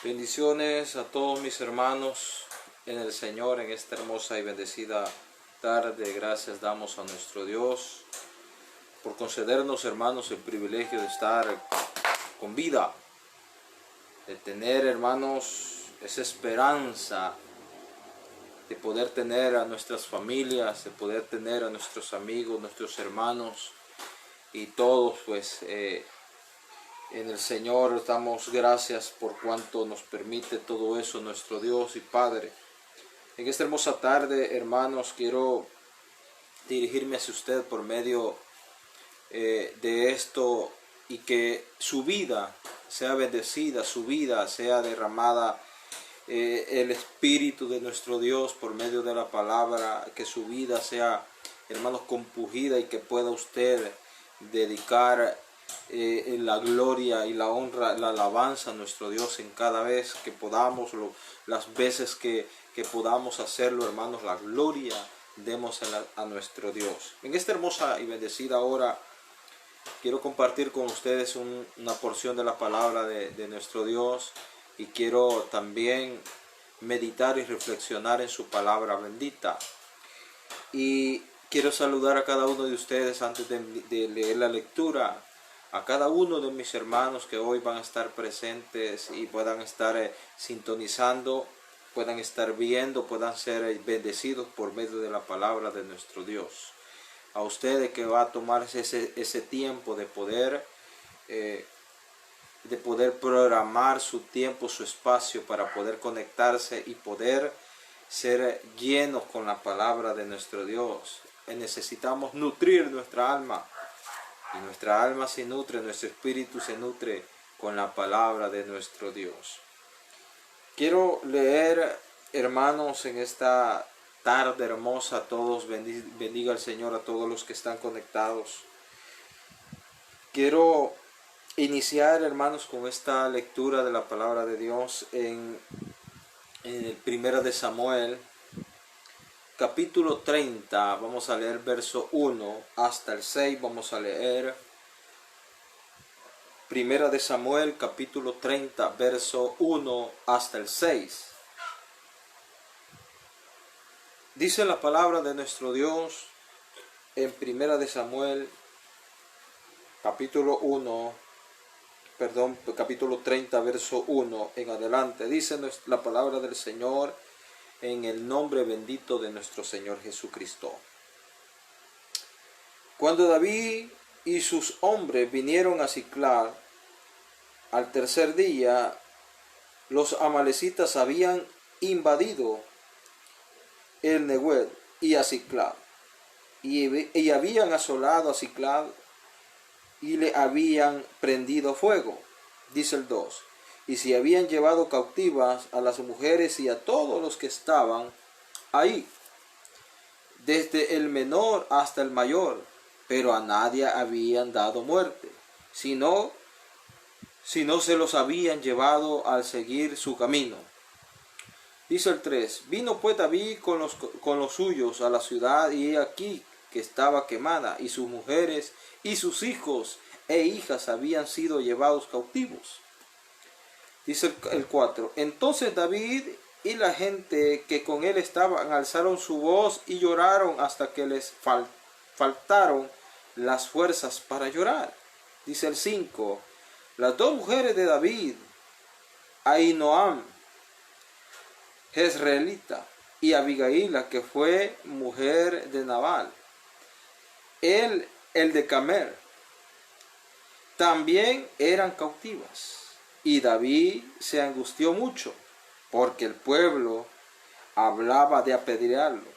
Bendiciones a todos mis hermanos en el Señor en esta hermosa y bendecida tarde. Gracias damos a nuestro Dios por concedernos, hermanos, el privilegio de estar con vida, de tener, hermanos, esa esperanza de poder tener a nuestras familias, de poder tener a nuestros amigos, nuestros hermanos y todos, pues, en el Señor damos gracias por cuanto nos permite todo eso, nuestro Dios y Padre. En esta hermosa tarde, hermanos, quiero dirigirme hacia usted por medio de esto y que su vida sea bendecida, su vida sea derramada, el Espíritu de nuestro Dios por medio de la palabra, que su vida sea, hermanos, compungida y que pueda usted dedicar la gloria y la honra, la alabanza a nuestro Dios en cada vez que podamos, las veces que podamos hacerlo, hermanos, la gloria demos a nuestro Dios. En esta hermosa y bendecida hora quiero compartir con ustedes una porción de la palabra de nuestro Dios y quiero también meditar y reflexionar en su palabra bendita. Y quiero saludar a cada uno de ustedes antes de leer la lectura, a cada uno de mis hermanos que hoy van a estar presentes y puedan estar sintonizando, puedan estar viendo, puedan ser bendecidos por medio de la palabra de nuestro Dios. A ustedes que va a tomarse ese tiempo de poder programar su tiempo, su espacio para poder conectarse y poder ser llenos con la palabra de nuestro Dios. Necesitamos nutrir nuestra alma. Y nuestra alma se nutre, nuestro espíritu se nutre con la palabra de nuestro Dios. Quiero leer, hermanos, en esta tarde hermosa a todos, bendiga el Señor a todos los que están conectados. Quiero iniciar, hermanos, con esta lectura de la palabra de Dios en el Primera de Samuel, capítulo 30, vamos a leer verso 1 hasta el 6, vamos a leer Primera de Samuel, capítulo 30, verso 1 hasta el 6. Dice la palabra de nuestro Dios en Primera de Samuel, capítulo 30, verso 1 en adelante. Dice la palabra del Señor en el nombre bendito de nuestro Señor Jesucristo. Cuando David y sus hombres vinieron a Siclag, al tercer día, los amalecitas habían invadido el Negueb y a Siclag, y habían asolado a Siclag y le habían prendido fuego. Dice el 2. Y se habían llevado cautivas a las mujeres y a todos los que estaban ahí, desde el menor hasta el mayor, pero a nadie habían dado muerte, sino se los habían llevado al seguir su camino. Dice el 3. Vino pues David con los suyos a la ciudad, y he aquí que estaba quemada, y sus mujeres y sus hijos e hijas habían sido llevados cautivos. Dice el 4. Entonces David y la gente que con él estaban alzaron su voz y lloraron hasta que les faltaron las fuerzas para llorar. Dice el 5. Las dos mujeres de David, Ahinoam, Jezreelita, y Abigaila, que fue mujer de Nabal, el de Camer, también eran cautivas. Y David se angustió mucho, porque el pueblo hablaba de apedrearlo,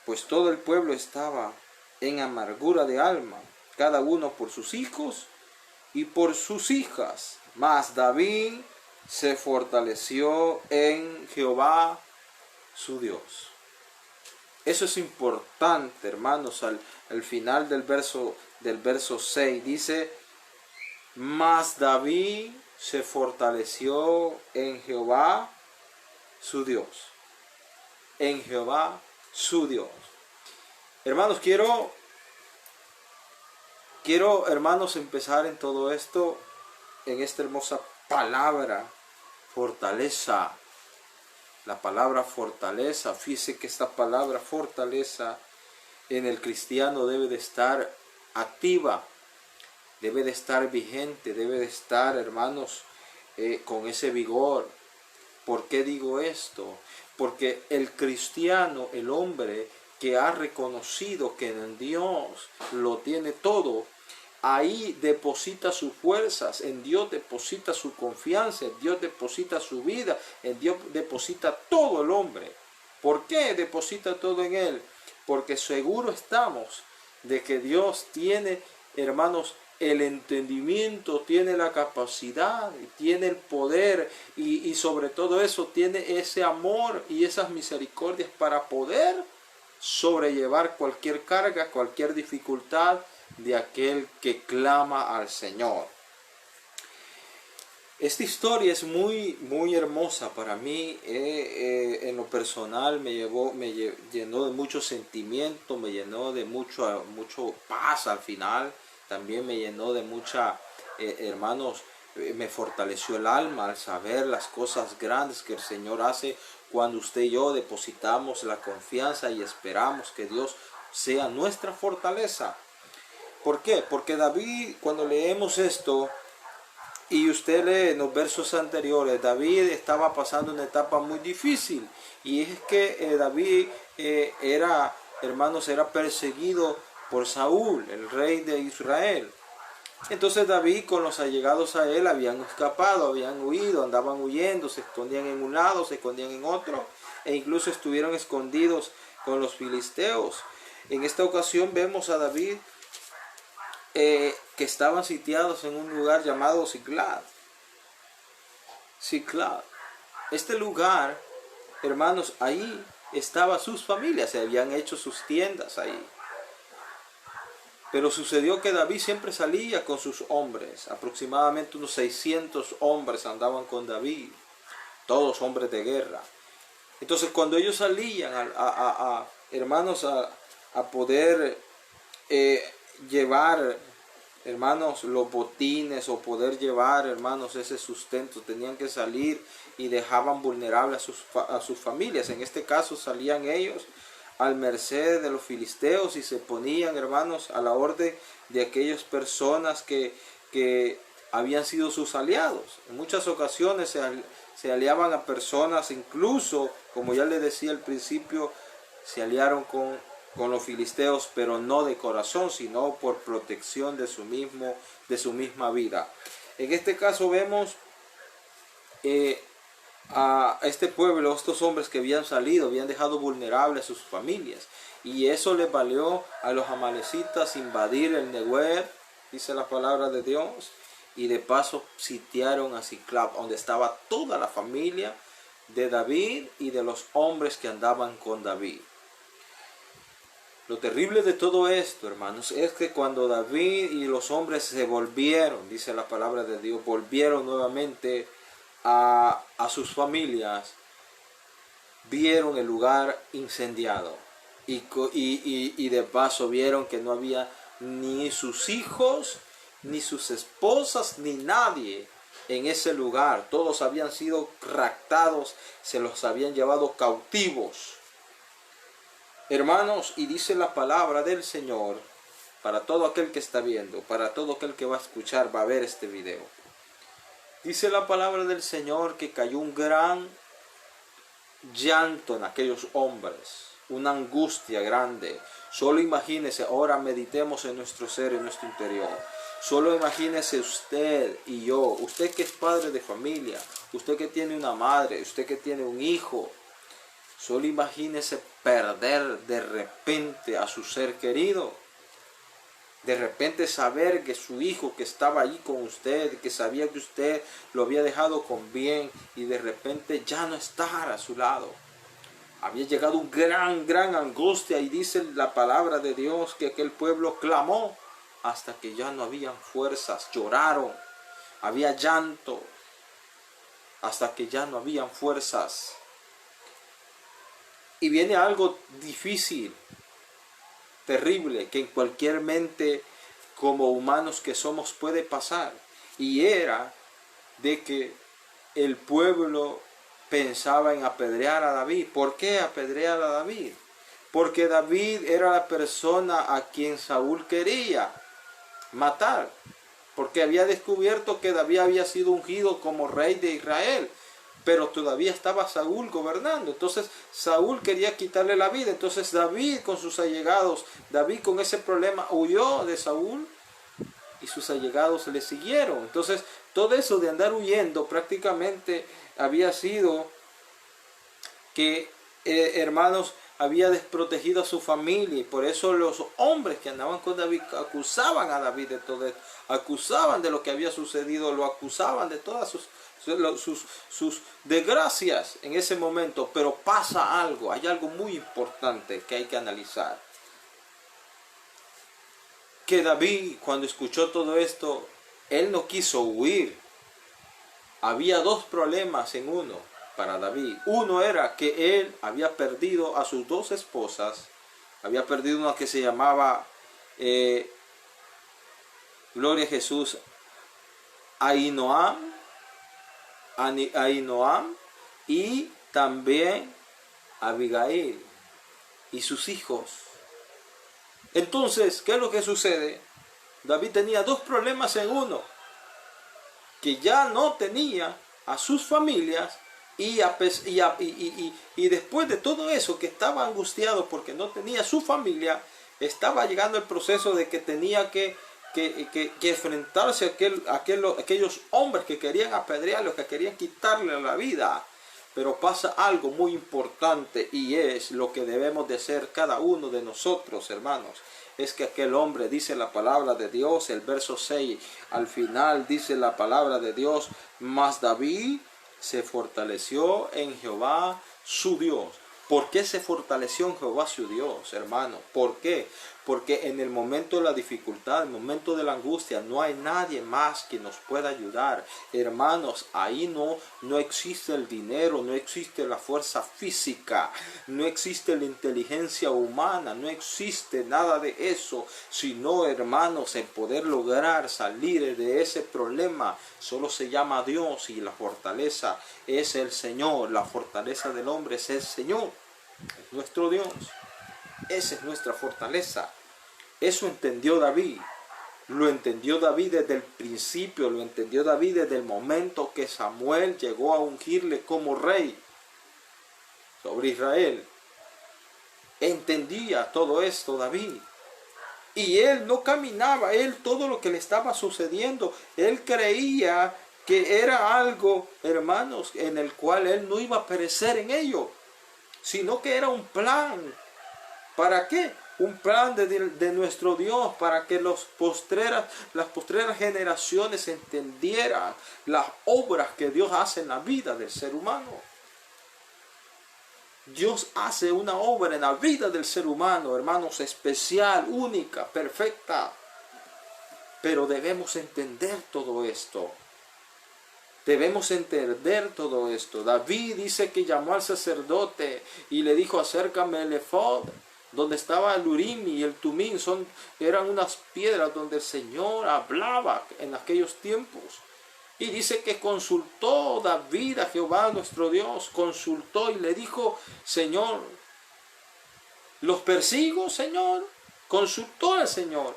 pues todo el pueblo estaba en amargura de alma, cada uno por sus hijos y por sus hijas. Mas David se fortaleció en Jehová su Dios. Eso es importante, hermanos. Al final del verso 6 dice: mas David se fortaleció en Jehová su Dios. En Jehová su Dios. Hermanos, quiero, hermanos, empezar en todo esto, en esta hermosa palabra fortaleza. La palabra fortaleza, fíjese que esta palabra fortaleza en el cristiano debe de estar activa, debe de estar vigente, debe de estar, hermanos, con ese vigor. ¿Por qué digo esto? Porque el cristiano, el hombre que ha reconocido que en Dios lo tiene todo, ahí deposita sus fuerzas, en Dios deposita su confianza, en Dios deposita su vida, en Dios deposita todo el hombre. ¿Por qué deposita todo en Él? Porque seguro estamos de que Dios tiene, hermanos, el entendimiento, tiene la capacidad, tiene el poder y sobre todo eso tiene ese amor y esas misericordias para poder sobrellevar cualquier carga, cualquier dificultad de aquel que clama al Señor. Esta historia es muy hermosa para mí. En lo personal me llenó de mucho sentimiento, me llenó de mucho paz al final. También me llenó de mucha, hermanos, me fortaleció el alma al saber las cosas grandes que el Señor hace cuando usted y yo depositamos la confianza y esperamos que Dios sea nuestra fortaleza. ¿Por qué? Porque David, cuando leemos esto, y usted lee en los versos anteriores, David estaba pasando una etapa muy difícil. Y es que David era, hermanos, era perseguido por Saúl, el rey de Israel. Entonces David con los allegados a él habían escapado, habían huido, andaban huyendo, se escondían en un lado, se escondían en otro, e incluso estuvieron escondidos con los filisteos. En esta ocasión vemos a David que estaban sitiados en un lugar llamado Ziklag. Este lugar, hermanos, ahí estaban sus familias, se habían hecho sus tiendas ahí. Pero sucedió que David siempre salía con sus hombres, aproximadamente unos 600 hombres andaban con David, todos hombres de guerra. Entonces cuando ellos salían hermanos, a poder llevar, hermanos, los botines o poder llevar, hermanos, ese sustento, tenían que salir y dejaban vulnerables a sus familias. En este caso salían ellos al merced de los filisteos y se ponían, hermanos, a la orden de aquellas personas que habían sido sus aliados. En muchas ocasiones se aliaban a personas, incluso, como ya les decía al principio, se aliaron con los filisteos, pero no de corazón, sino por protección de su misma vida. En este caso vemos a este pueblo, estos hombres que habían salido, habían dejado vulnerables a sus familias, y eso les valió a los amalecitas invadir el Neguev, dice la palabra de Dios, y de paso sitiaron a Ziklag, donde estaba toda la familia de David y de los hombres que andaban con David. Lo terrible de todo esto, hermanos, es que cuando David y los hombres se volvieron, dice la palabra de Dios, volvieron nuevamente a sus familias, vieron el lugar incendiado y de paso vieron que no había ni sus hijos, ni sus esposas, ni nadie en ese lugar. Todos habían sido raptados, se los habían llevado cautivos. Hermanos, y dice la palabra del Señor, para todo aquel que está viendo, para todo aquel que va a escuchar, va a ver este video. Dice la palabra del Señor que cayó un gran llanto en aquellos hombres, una angustia grande. Solo imagínese, ahora meditemos en nuestro ser, en nuestro interior. Solo imagínese usted y yo, usted que es padre de familia, usted que tiene una madre, usted que tiene un hijo. Solo imagínese perder de repente a su ser querido. De repente saber que su hijo que estaba allí con usted, que sabía que usted lo había dejado con bien y de repente ya no estar a su lado. Había llegado un gran angustia y dice la palabra de Dios que aquel pueblo clamó hasta que ya no habían fuerzas, lloraron, había llanto hasta que ya no habían fuerzas. Y viene algo difícil, terrible, que en cualquier mente como humanos que somos puede pasar. Y era de que el pueblo pensaba en apedrear a David. ¿Por qué apedrear a David? Porque David era la persona a quien Saúl quería matar, porque había descubierto que David había sido ungido como rey de Israel, pero todavía estaba Saúl gobernando. Entonces Saúl quería quitarle la vida. Entonces David con sus allegados, David con ese problema huyó de Saúl y sus allegados le siguieron. Entonces todo eso de andar huyendo prácticamente había sido que, hermanos, había desprotegido a su familia, y por eso los hombres que andaban con David acusaban a David de todo esto, acusaban de lo que había sucedido, lo acusaban de todas sus desgracias en ese momento. Pero pasa algo, hay algo muy importante que hay que analizar. Que David, cuando escuchó todo esto, él no quiso huir. Había dos problemas en uno para David. Uno era que él había perdido a sus dos esposas. Había perdido una que se llamaba, gloria a Jesús, Ahinoam, y también Abigail y sus hijos. Entonces, ¿qué es lo que sucede? David tenía dos problemas en uno: que ya no tenía a sus familias, y después de todo eso, que estaba angustiado porque no tenía su familia, estaba llegando el proceso de que tenía que enfrentarse a aquellos hombres que querían apedrearlo, que querían quitarle la vida. Pero pasa algo muy importante, y es lo que debemos de ser cada uno de nosotros, hermanos. Es que aquel hombre, dice la palabra de Dios, el verso 6, al final dice la palabra de Dios: mas David se fortaleció en Jehová su Dios. ¿Por qué se fortaleció en Jehová su Dios, hermano? ¿Por qué? Porque en el momento de la dificultad, en el momento de la angustia, no hay nadie más que nos pueda ayudar. Hermanos, ahí no existe el dinero, no existe la fuerza física, no existe la inteligencia humana, no existe nada de eso. Sino, hermanos, en poder lograr salir de ese problema, solo se llama Dios, y la fortaleza es el Señor. La fortaleza del hombre es el Señor, es nuestro Dios. Esa es nuestra fortaleza. Eso entendió David. Lo entendió David desde el principio. Lo entendió David desde el momento que Samuel llegó a ungirle como rey sobre Israel. Entendía todo esto David. Y él no caminaba, él todo lo que le estaba sucediendo, él creía que era algo, hermanos, en el cual él no iba a perecer en ello, sino que era un plan. ¿Para qué? Un plan de nuestro Dios, para que las postreras generaciones entendieran las obras que Dios hace en la vida del ser humano. Dios hace una obra en la vida del ser humano, hermanos, especial, única, perfecta. Pero debemos entender todo esto. Debemos entender todo esto. David dice que llamó al sacerdote y le dijo: acércame el efod, donde estaba el Urim y el Tumim. Eran unas piedras donde el Señor hablaba en aquellos tiempos. Y dice que consultó David a Jehová nuestro Dios, consultó y le dijo: Señor, ¿los persigo, Señor? Consultó al Señor: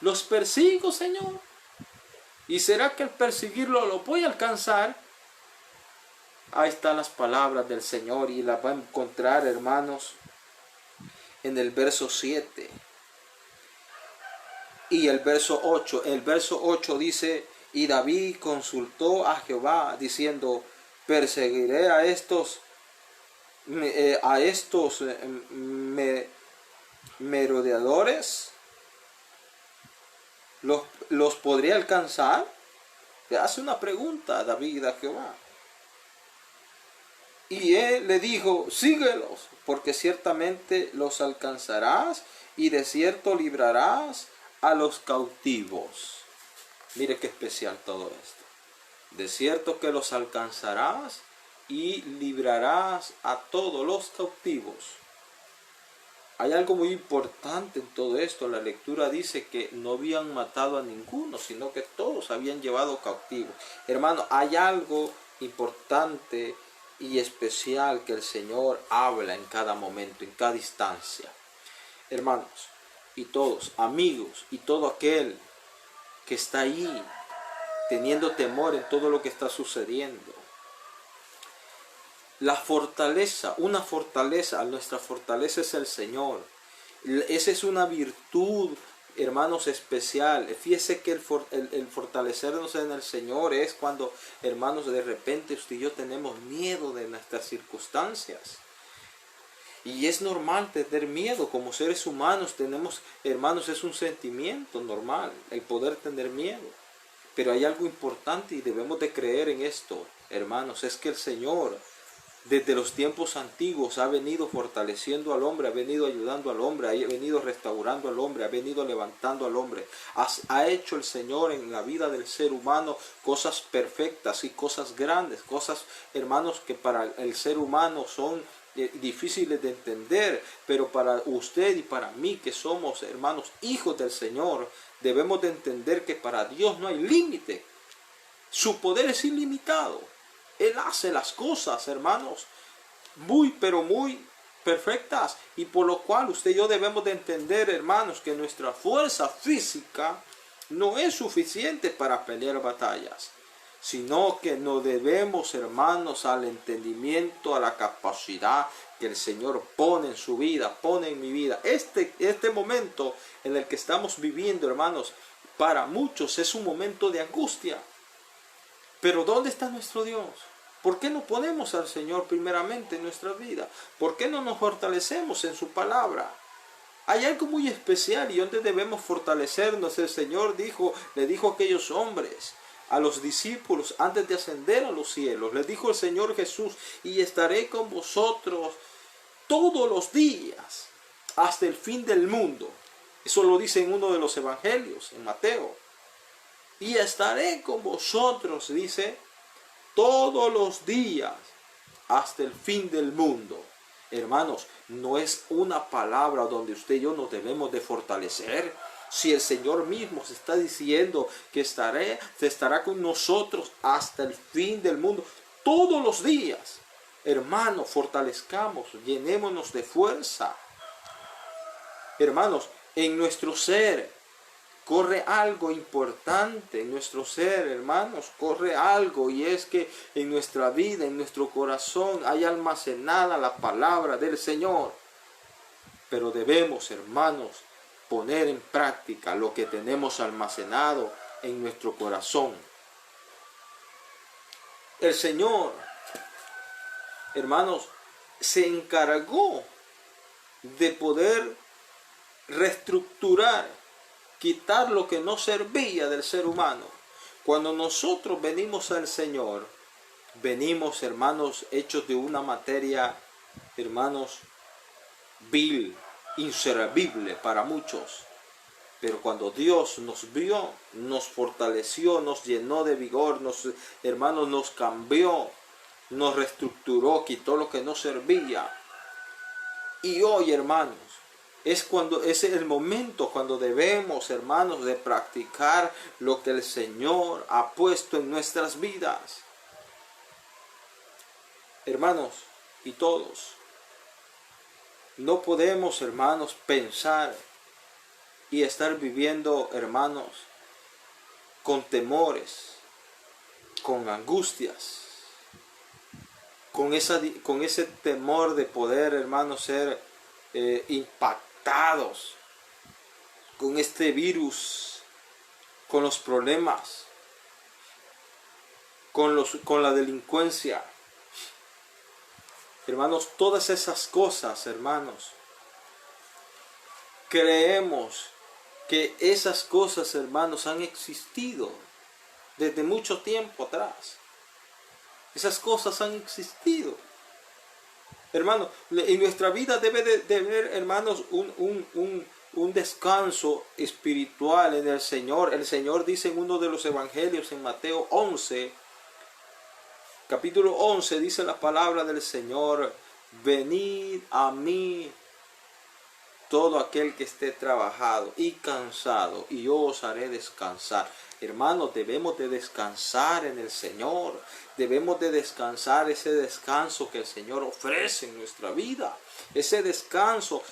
¿los persigo, Señor? ¿Y será que al perseguirlo lo voy a alcanzar? Ahí están las palabras del Señor, y las va a encontrar, hermanos, en el verso 7 y el verso 8. El verso 8 dice: y David consultó a Jehová diciendo: perseguiré a estos merodeadores, ¿los podré alcanzar? Le hace una pregunta a David a Jehová. Y él le dijo: síguelos, porque ciertamente los alcanzarás, y de cierto librarás a los cautivos. Mire qué especial todo esto. De cierto que los alcanzarás y librarás a todos los cautivos. Hay algo muy importante en todo esto. La lectura dice que no habían matado a ninguno, sino que todos habían llevado cautivos. Hermano, hay algo importante y especial que el Señor habla en cada momento, en cada instancia. Hermanos, y todos, amigos, y todo aquel que está ahí teniendo temor en todo lo que está sucediendo. La fortaleza, nuestra fortaleza es el Señor. Esa es una virtud, hermanos, especial. Fíjese que el fortalecernos en el Señor es cuando, hermanos, de repente usted y yo tenemos miedo de nuestras circunstancias. Y es normal tener miedo, como seres humanos tenemos, hermanos, es un sentimiento normal el poder tener miedo. Pero hay algo importante y debemos de creer en esto, hermanos, es que el Señor desde los tiempos antiguos ha venido fortaleciendo al hombre, ha venido ayudando al hombre, ha venido restaurando al hombre, ha venido levantando al hombre. Ha hecho el Señor en la vida del ser humano cosas perfectas y cosas grandes, cosas, hermanos, que para el ser humano son difíciles de entender, pero para usted y para mí, que somos, hermanos, hijos del Señor, debemos de entender que para Dios no hay límite. Su poder es ilimitado. Él hace las cosas, hermanos, pero muy perfectas, y por lo cual usted y yo debemos de entender, hermanos, que nuestra fuerza física no es suficiente para pelear batallas, sino que nos debemos, hermanos, al entendimiento, a la capacidad que el Señor pone en su vida, pone en mi vida. Este momento en el que estamos viviendo, hermanos, para muchos es un momento de angustia. Pero ¿dónde está nuestro Dios? ¿Por qué no ponemos al Señor primeramente en nuestra vida? ¿Por qué no nos fortalecemos en su palabra? Hay algo muy especial y donde debemos fortalecernos. El Señor le dijo a aquellos hombres, a los discípulos, antes de ascender a los cielos, les dijo el Señor Jesús: y estaré con vosotros todos los días hasta el fin del mundo. Eso lo dice en uno de los evangelios, en Mateo. Y estaré con vosotros, dice, todos los días hasta el fin del mundo. Hermanos, no es una palabra donde usted y yo nos debemos de fortalecer. Si el Señor mismo se está diciendo que se estará con nosotros hasta el fin del mundo, todos los días. Hermanos, fortalezcamos, llenémonos de fuerza. Hermanos, en nuestro ser corre algo importante, en nuestro ser, hermanos, corre algo, y es que en nuestra vida, en nuestro corazón, hay almacenada la palabra del Señor. Pero debemos, hermanos, poner en práctica lo que tenemos almacenado en nuestro corazón. El Señor, hermanos, se encargó de poder reestructurar, quitar lo que no servía del ser humano. Cuando nosotros venimos al Señor, venimos, hermanos, hechos de una materia, hermanos, vil, inservible para muchos. Pero cuando Dios nos vio, nos fortaleció, nos llenó de vigor, hermanos, nos cambió, nos reestructuró, quitó lo que no servía. Y hoy, hermanos, es el momento cuando debemos, hermanos, de practicar lo que el Señor ha puesto en nuestras vidas. Hermanos, y todos, no podemos, hermanos, pensar y estar viviendo, hermanos, con temores, con angustias, con ese temor de poder, hermanos, ser impactados con este virus, con los problemas, con la delincuencia. Hermanos, todas esas cosas, hermanos, creemos que esas cosas, hermanos, han existido desde mucho tiempo atrás. Esas cosas han existido. Hermanos, en nuestra vida debe de haber, hermanos, un descanso espiritual en el Señor. El Señor dice en uno de los evangelios, en Mateo 11, capítulo 11, dice la palabra del Señor: venid a mí todo aquel que esté trabajado y cansado, y yo os haré descansar. Hermanos, debemos de descansar en el Señor. Debemos de descansar, ese descanso que el Señor ofrece en nuestra vida. Ese descanso,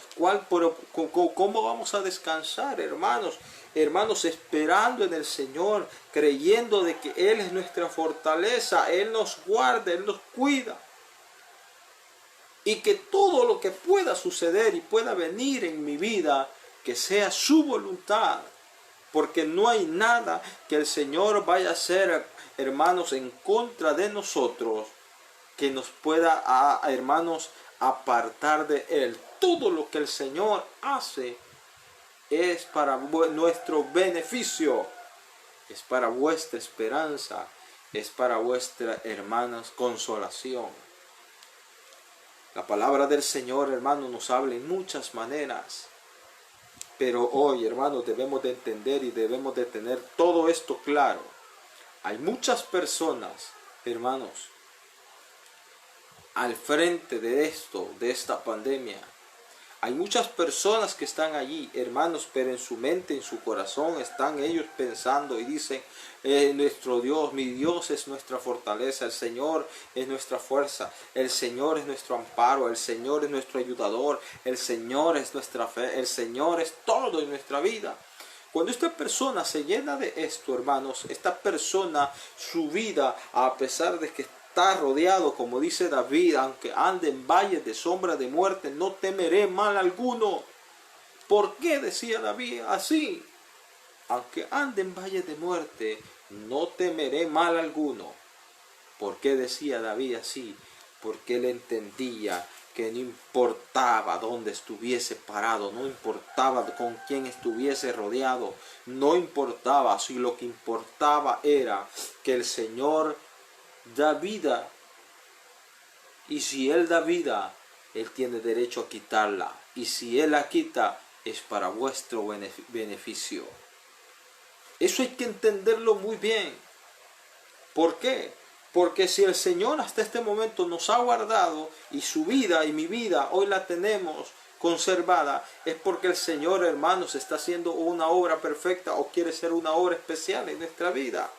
¿cómo vamos a descansar, hermanos? Hermanos, esperando en el Señor, creyendo de que Él es nuestra fortaleza, Él nos guarda, Él nos cuida. Y que todo lo que pueda suceder y pueda venir en mi vida, que sea su voluntad. Porque no hay nada que el Señor vaya a hacer, hermanos, en contra de nosotros, que nos pueda, hermanos, apartar de Él. Todo lo que el Señor hace es para nuestro beneficio, es para vuestra esperanza, es para vuestra, hermanos, consolación. La palabra del Señor, hermanos, nos habla en muchas maneras. Pero hoy, hermanos, debemos de entender y debemos de tener todo esto claro. Hay muchas personas, hermanos, al frente de esto, de esta pandemia. Hay muchas personas que están allí, hermanos, pero en su mente, en su corazón, están ellos pensando y dicen, nuestro Dios, mi Dios es nuestra fortaleza, el Señor es nuestra fuerza, el Señor es nuestro amparo, el Señor es nuestro ayudador, el Señor es nuestra fe, el Señor es todo en nuestra vida. Cuando esta persona se llena de esto, hermanos, esta persona, su vida, a pesar de que está rodeado, como dice David, aunque ande en valles de sombra de muerte, no temeré mal alguno. ¿Por qué decía David así? Aunque ande en valles de muerte, no temeré mal alguno. ¿Por qué decía David así? Porque él entendía que no importaba dónde estuviese parado, no importaba con quién estuviese rodeado, no importaba, si lo que importaba era que el Señor da vida, y si Él da vida, Él tiene derecho a quitarla, y si Él la quita, es para vuestro beneficio. Eso hay que entenderlo muy bien. ¿Por qué? Porque si el Señor hasta este momento nos ha guardado, y su vida y mi vida hoy la tenemos conservada, es porque el Señor, hermanos, está haciendo una obra perfecta o quiere ser una obra especial en nuestra vida.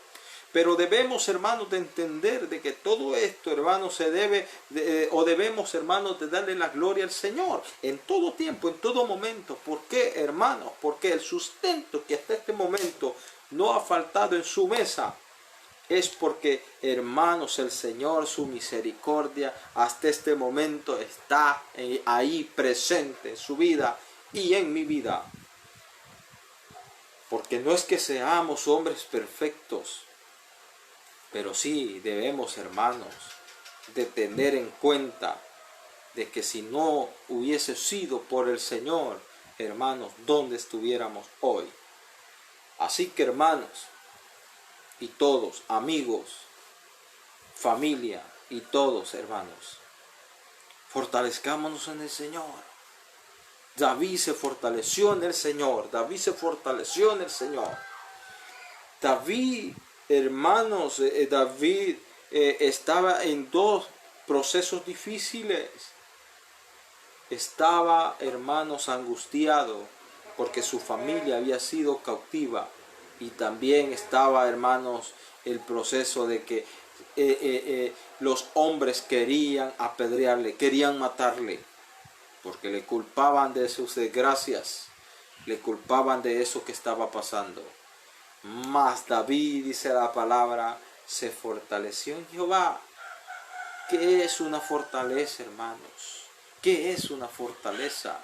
Pero debemos, hermanos, de entender de que todo esto, hermanos, se debe, debemos, hermanos, de darle la gloria al Señor en todo tiempo, en todo momento. ¿Por qué, hermanos? Porque el sustento que hasta este momento no ha faltado en su mesa es porque, hermanos, el Señor, su misericordia, hasta este momento está ahí presente en su vida y en mi vida. Porque no es que seamos hombres perfectos, pero sí debemos, hermanos, de tener en cuenta de que si no hubiese sido por el Señor, hermanos, ¿dónde estuviéramos hoy? Así que, hermanos, y todos, amigos, familia y todos, hermanos, fortalezcámonos en el Señor. David se fortaleció en el Señor. David se fortaleció en el Señor. David, hermanos, David estaba en dos procesos difíciles. Estaba, hermanos, angustiado porque su familia había sido cautiva. Y también estaba, hermanos, el proceso de que los hombres querían apedrearle, querían matarle, porque le culpaban de sus desgracias, le culpaban de eso que estaba pasando. Mas David, dice la palabra, se fortaleció en Jehová. ¿Qué es una fortaleza, hermanos? ¿Qué es una fortaleza?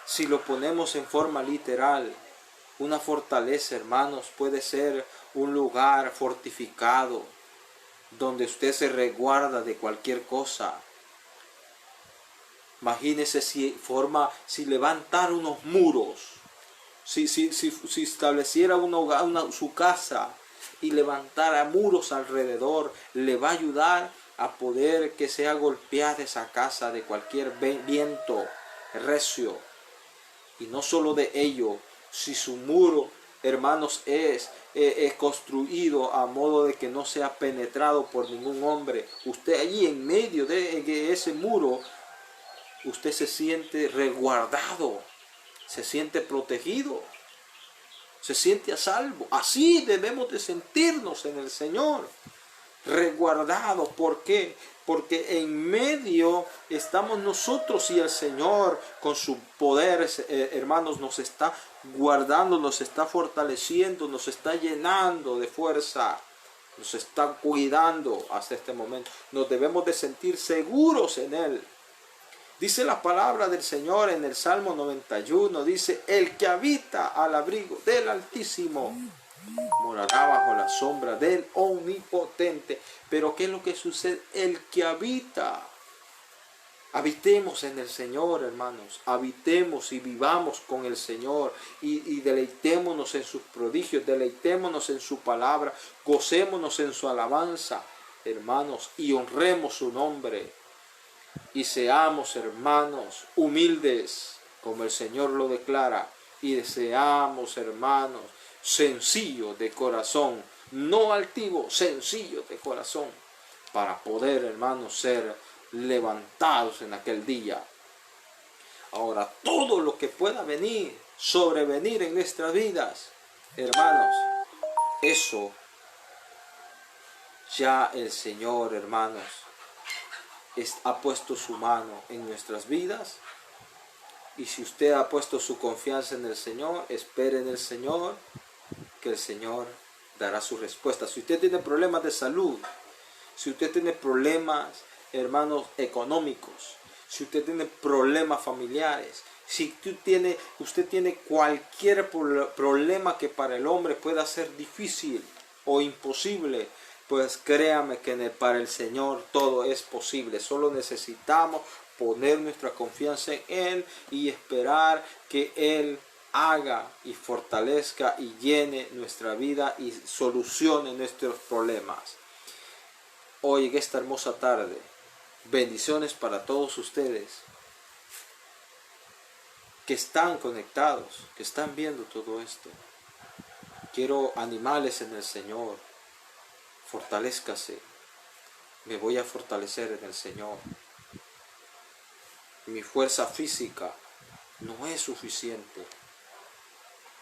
Si lo ponemos en forma literal, una fortaleza, hermanos, puede ser un lugar fortificado donde usted se resguarda de cualquier cosa. Imagínese si levantar unos muros, si estableciera su casa y levantara muros alrededor, le va a ayudar a poder que sea golpeada esa casa de cualquier viento recio. Y no solo de ello, si su muro, hermanos, es construido a modo de que no sea penetrado por ningún hombre, usted allí en medio de ese muro, usted se siente resguardado, se siente protegido. se siente a salvo. Así debemos de sentirnos en el Señor, resguardados. ¿Por qué? Porque en medio estamos nosotros y el Señor con su poder, hermanos, nos está guardando, nos está fortaleciendo, nos está llenando de fuerza, nos está cuidando hasta este momento. Nos debemos de sentir seguros en Él. Dice la palabra del Señor en el Salmo 91, dice, el que habita al abrigo del Altísimo morará bajo la sombra del Omnipotente. Pero ¿qué es lo que sucede? El que habita. Habitemos en el Señor, hermanos. Habitemos y vivamos con el Señor. Y deleitémonos en sus prodigios, deleitémonos en su palabra, gocémonos en su alabanza, hermanos, y honremos su nombre. Y seamos, hermanos, humildes, como el Señor lo declara. Y seamos, hermanos, sencillos de corazón, no altivos, sencillos de corazón, para poder, hermanos, ser levantados en aquel día. Ahora, todo lo que pueda venir, sobrevenir en nuestras vidas, hermanos, eso ya el Señor, hermanos, ha puesto su mano en nuestras vidas. Y si usted ha puesto su confianza en el Señor, espere en el Señor, que el Señor dará su respuesta. Si usted tiene problemas de salud, si usted tiene problemas, hermanos, económicos, si usted tiene problemas familiares, si usted tiene cualquier problema que para el hombre pueda ser difícil o imposible, pues créame que para el Señor todo es posible. Solo necesitamos poner nuestra confianza en Él y esperar que Él haga y fortalezca y llene nuestra vida y solucione nuestros problemas. Hoy en esta hermosa tarde, bendiciones para todos ustedes que están conectados, que están viendo todo esto. Quiero animarles en el Señor. Fortalézcase. Me voy a fortalecer en el Señor. Mi fuerza física no es suficiente.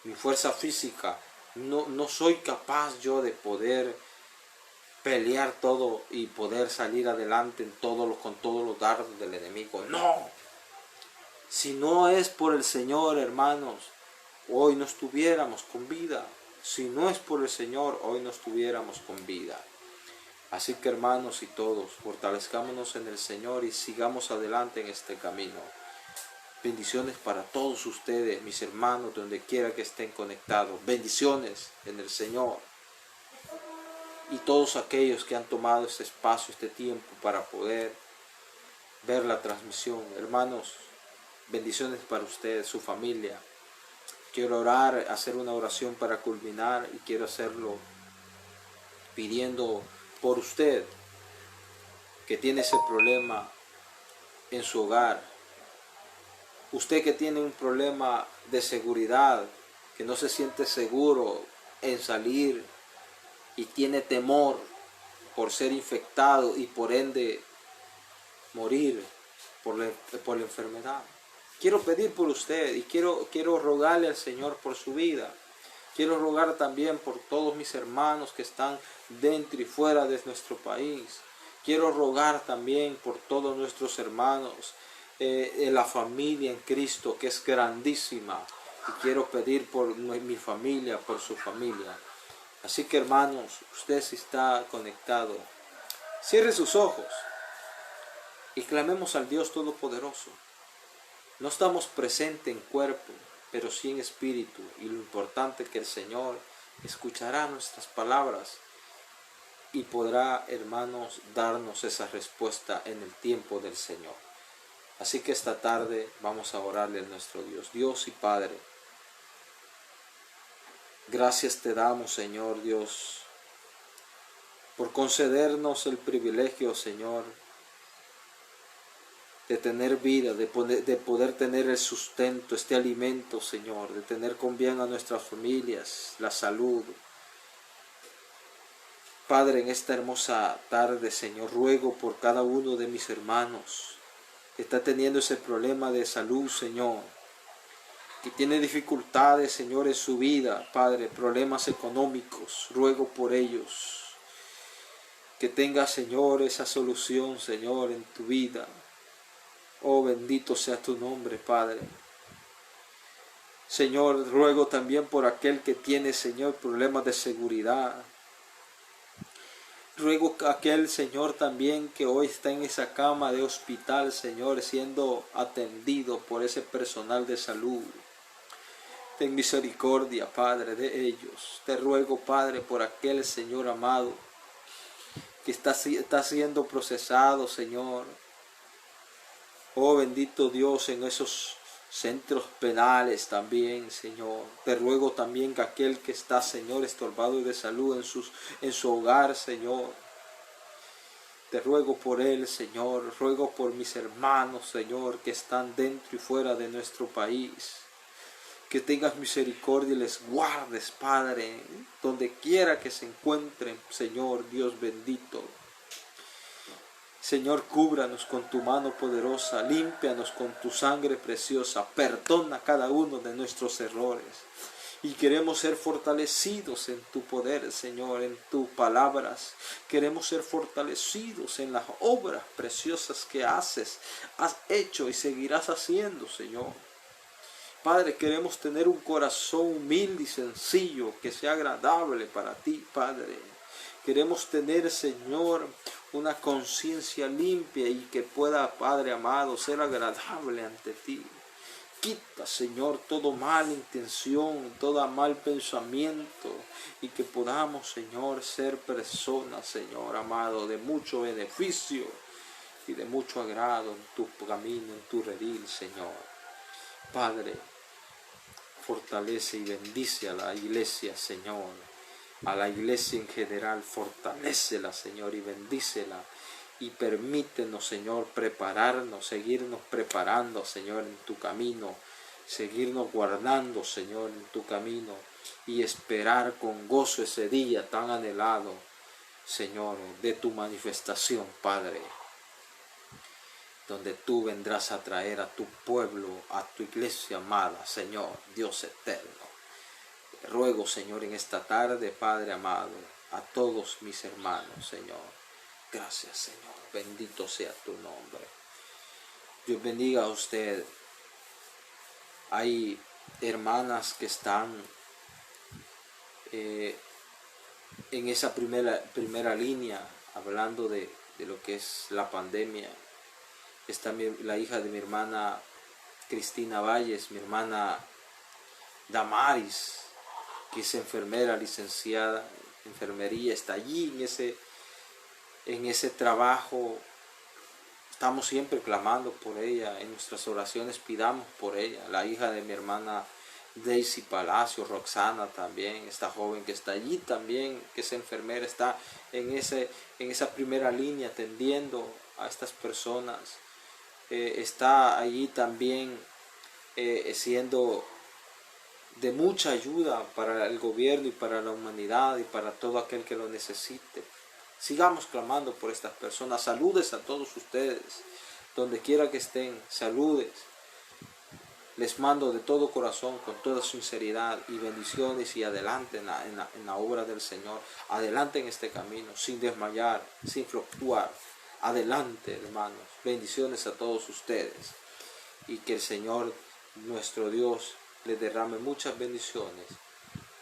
Mi fuerza física no soy capaz yo de poder pelear todo y poder salir adelante con todos los dardos del enemigo. No. Si no es por el Señor, hermanos, hoy no estuviéramos con vida. Si no es por el Señor, hoy no estuviéramos con vida. Así que, hermanos y todos, fortalezcámonos en el Señor y sigamos adelante en este camino. Bendiciones para todos ustedes, mis hermanos, donde quiera que estén conectados. Bendiciones en el Señor. Y todos aquellos que han tomado este espacio, este tiempo para poder ver la transmisión. Hermanos, bendiciones para ustedes, su familia. Quiero orar, hacer una oración para culminar y quiero hacerlo pidiendo por usted que tiene ese problema en su hogar. Usted que tiene un problema de seguridad, que no se siente seguro en salir y tiene temor por ser infectado y por ende morir por la enfermedad. Quiero pedir por usted y quiero rogarle al Señor por su vida. Quiero rogar también por todos mis hermanos que están dentro y fuera de nuestro país. Quiero rogar también por todos nuestros hermanos en la familia en Cristo, que es grandísima. Y quiero pedir por mi familia, por su familia. Así que, hermanos, usted si está conectado, cierre sus ojos y clamemos al Dios Todopoderoso. No estamos presentes en cuerpo, pero sí en espíritu. Y lo importante es que el Señor escuchará nuestras palabras y podrá, hermanos, darnos esa respuesta en el tiempo del Señor. Así que esta tarde vamos a orarle a nuestro Dios. Dios y Padre, gracias te damos, Señor Dios, por concedernos el privilegio, Señor, de tener vida, de poder tener el sustento, este alimento, Señor, de tener con bien a nuestras familias, la salud. Padre, en esta hermosa tarde, Señor, ruego por cada uno de mis hermanos que está teniendo ese problema de salud, Señor. que tiene dificultades, Señor, en su vida, Padre, problemas económicos, ruego por ellos. Que tenga, Señor, esa solución, Señor, en tu vida. Oh, bendito sea tu nombre, Padre. Señor, ruego también por aquel que tiene, Señor, problemas de seguridad. Ruego a aquel, Señor, también que hoy está en esa cama de hospital, Señor, siendo atendido por ese personal de salud. Ten misericordia, Padre, de ellos. Te ruego, Padre, por aquel, Señor amado, que está siendo procesado, Señor. Oh, bendito Dios, en esos centros penales también, Señor. Te ruego también que aquel que está, Señor, estorbado de salud en su hogar, Señor. Te ruego por él, Señor. Ruego por mis hermanos, Señor, que están dentro y fuera de nuestro país. Que tengas misericordia y les guardes, Padre, donde quiera que se encuentren, Señor, Dios bendito. Señor, cúbranos con tu mano poderosa, límpianos con tu sangre preciosa, perdona cada uno de nuestros errores. Y queremos ser fortalecidos en tu poder, Señor, en tus palabras. Queremos ser fortalecidos en las obras preciosas que has hecho y seguirás haciendo, Señor. Padre, queremos tener un corazón humilde y sencillo, que sea agradable para ti, Padre. Queremos tener, Señor, una conciencia limpia y que pueda, Padre amado, ser agradable ante ti. Quita, Señor, toda mala intención, todo mal pensamiento y que podamos, Señor, ser personas, Señor amado, de mucho beneficio y de mucho agrado en tu camino, en tu redil, Señor. Padre, fortalece y bendice a la iglesia, Señor. A la iglesia en general, fortalécela, Señor, y bendícela. Y permítenos, Señor, prepararnos, seguirnos preparando, Señor, en tu camino. Seguirnos guardando, Señor, en tu camino. Y esperar con gozo ese día tan anhelado, Señor, de tu manifestación, Padre. Donde tú vendrás a traer a tu pueblo, a tu iglesia amada, Señor, Dios eterno. Te ruego, Señor, en esta tarde, Padre amado, a todos mis hermanos, Señor. Gracias, Señor. Bendito sea tu nombre. Dios bendiga a usted. Hay hermanas que están en esa primera línea, hablando de lo que es la pandemia. Está la hija de mi hermana Cristina Valles, mi hermana Damaris, que es enfermera, licenciada en enfermería, está allí en ese trabajo. Estamos siempre clamando por ella, en nuestras oraciones pidamos por ella. La hija de mi hermana Daisy Palacio, Roxana también, esta joven que está allí también, que es enfermera, está en esa primera línea atendiendo a estas personas. Está allí también siendo de mucha ayuda para el gobierno y para la humanidad y para todo aquel que lo necesite. Sigamos clamando por estas personas. Saludes a todos ustedes, donde quiera que estén, saludes. Les mando de todo corazón, con toda sinceridad y bendiciones, y adelante en la obra del Señor. Adelante en este camino, sin desmayar, sin fluctuar. Adelante, hermanos. Bendiciones a todos ustedes. Y que el Señor, nuestro Dios, les derrame muchas bendiciones.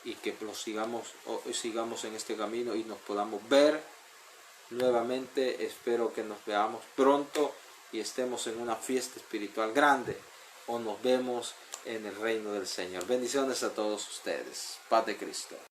Y que sigamos en este camino y nos podamos ver nuevamente. Espero que nos veamos pronto y estemos en una fiesta espiritual grande. O nos vemos en el reino del Señor. Bendiciones a todos ustedes. Paz de Cristo.